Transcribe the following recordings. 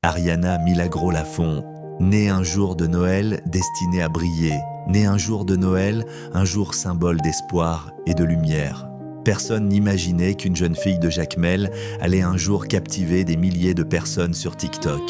Ariana Milagro Lafont, née un jour de Noël destinée à briller, née un jour de Noël, un jour symbole d'espoir et de lumière. Personne n'imaginait qu'une jeune fille de Jacmel allait un jour captiver des milliers de personnes sur TikTok.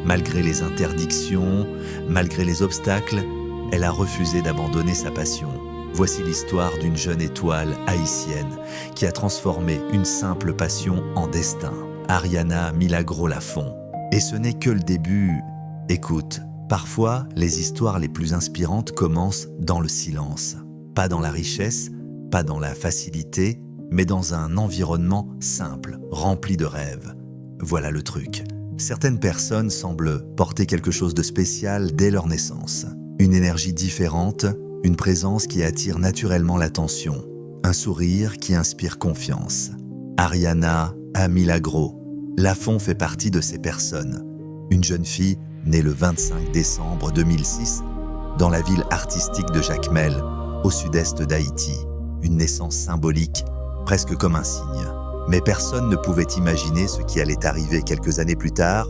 Malgré les interdictions, malgré les obstacles, elle a refusé d'abandonner sa passion. Voici l'histoire d'une jeune étoile haïtienne qui a transformé une simple passion en destin. Ariana Milagro Lafont. Et ce n'est que le début. Écoute, parfois, les histoires les plus inspirantes commencent dans le silence. Pas dans la richesse, pas dans la facilité, mais dans un environnement simple, rempli de rêves. Voilà le truc. Certaines personnes semblent porter quelque chose de spécial dès leur naissance. Une énergie différente, une présence qui attire naturellement l'attention, un sourire qui inspire confiance. Ariana Milagro Lafont fait partie de ces personnes. Une jeune fille née le 25 décembre 2006 dans la ville artistique de Jacmel, au sud-est d'Haïti. Une naissance symbolique, presque comme un signe. Mais personne ne pouvait imaginer ce qui allait arriver quelques années plus tard.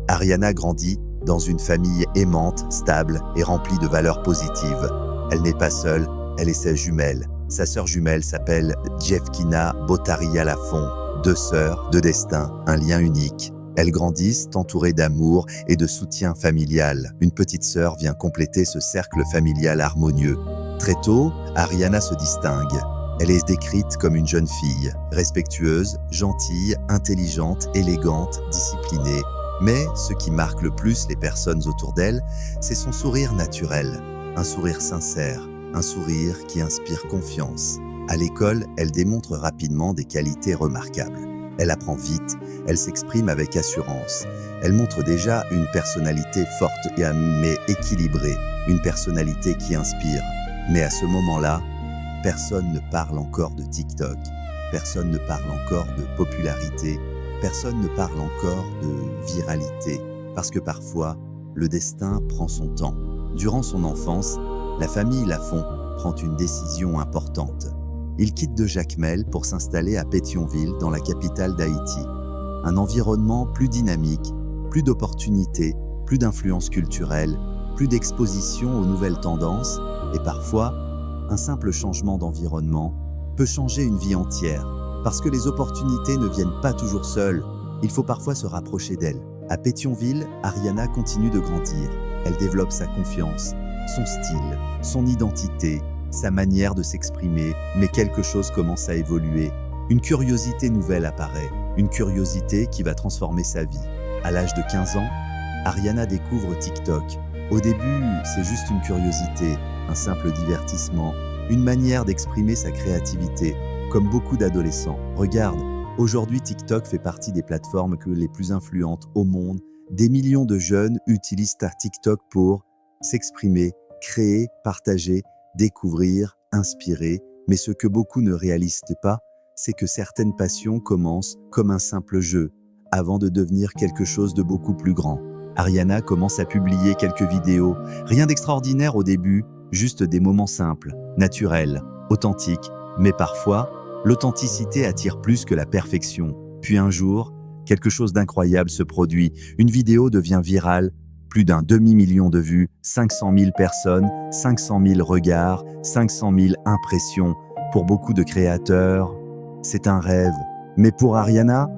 Ariana grandit dans une famille aimante, stable et remplie de valeurs positives. Elle n'est pas seule, elle est sa jumelle. Sa sœur jumelle s'appelle Jeffkina Botaria Lafont. Deux sœurs, deux destins, un lien unique. Elles grandissent entourées d'amour et de soutien familial. Une petite sœur vient compléter ce cercle familial harmonieux. Très tôt, Ariana se distingue. Elle est décrite comme une jeune fille, respectueuse, gentille, intelligente, élégante, disciplinée. Mais ce qui marque le plus les personnes autour d'elle, c'est son sourire naturel. Un sourire sincère, un sourire qui inspire confiance. À l'école, elle démontre rapidement des qualités remarquables. Elle apprend vite, elle s'exprime avec assurance. Elle montre déjà une personnalité forte mais équilibrée, une personnalité qui inspire. Mais à ce moment-là, personne ne parle encore de TikTok, personne ne parle encore de popularité, personne ne parle encore de viralité, parce que parfois, le destin prend son temps. Durant son enfance, la famille Lafont prend une décision importante. Il quitte de Jacmel pour s'installer à Pétionville, dans la capitale d'Haïti. Un environnement plus dynamique, plus d'opportunités, plus d'influence culturelle, plus d'exposition aux nouvelles tendances, et parfois, un simple changement d'environnement peut changer une vie entière, parce que les opportunités ne viennent pas toujours seules, il faut parfois se rapprocher d'elles. À Pétionville, Ariana continue de grandir. Elle développe sa confiance, son style, son identité, sa manière de s'exprimer, mais quelque chose commence à évoluer. Une curiosité nouvelle apparaît, une curiosité qui va transformer sa vie. À l'âge de 15 ans, Ariana découvre TikTok. Au début, c'est juste une curiosité, un simple divertissement, une manière d'exprimer sa créativité, comme beaucoup d'adolescents. Regarde, aujourd'hui TikTok fait partie des plateformes les plus influentes au monde. Des millions de jeunes utilisent TikTok pour s'exprimer, créer, partager, découvrir, inspirer. Mais ce que beaucoup ne réalisent pas, c'est que certaines passions commencent comme un simple jeu, avant de devenir quelque chose de beaucoup plus grand. Ariana commence à publier quelques vidéos, rien d'extraordinaire au début, juste des moments simples, naturels, authentiques. Mais parfois, l'authenticité attire plus que la perfection. Puis un jour, quelque chose d'incroyable se produit. Une vidéo devient virale, plus d'un demi-million de vues, 500 000 personnes, 500 000 regards, 500 000 impressions. Pour beaucoup de créateurs, c'est un rêve. Mais pour Ariana,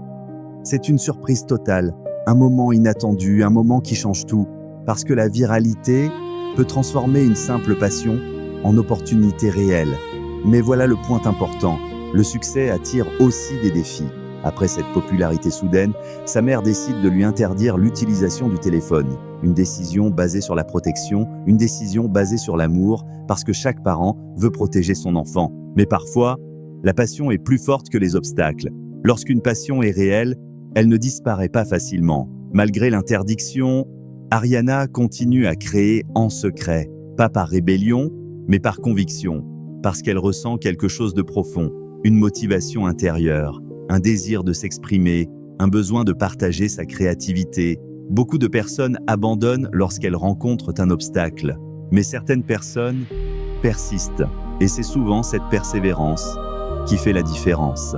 c'est une surprise totale. Un moment inattendu, un moment qui change tout. Parce que la viralité peut transformer une simple passion en opportunité réelle. Mais voilà le point important. Le succès attire aussi des défis. Après cette popularité soudaine, sa mère décide de lui interdire l'utilisation du téléphone. Une décision basée sur la protection, une décision basée sur l'amour, parce que chaque parent veut protéger son enfant. Mais parfois, la passion est plus forte que les obstacles. Lorsqu'une passion est réelle, elle ne disparaît pas facilement. Malgré l'interdiction, Ariana continue à créer en secret, pas par rébellion, mais par conviction, parce qu'elle ressent quelque chose de profond, une motivation intérieure, un désir de s'exprimer, un besoin de partager sa créativité. Beaucoup de personnes abandonnent lorsqu'elles rencontrent un obstacle, mais certaines personnes persistent, et c'est souvent cette persévérance qui fait la différence.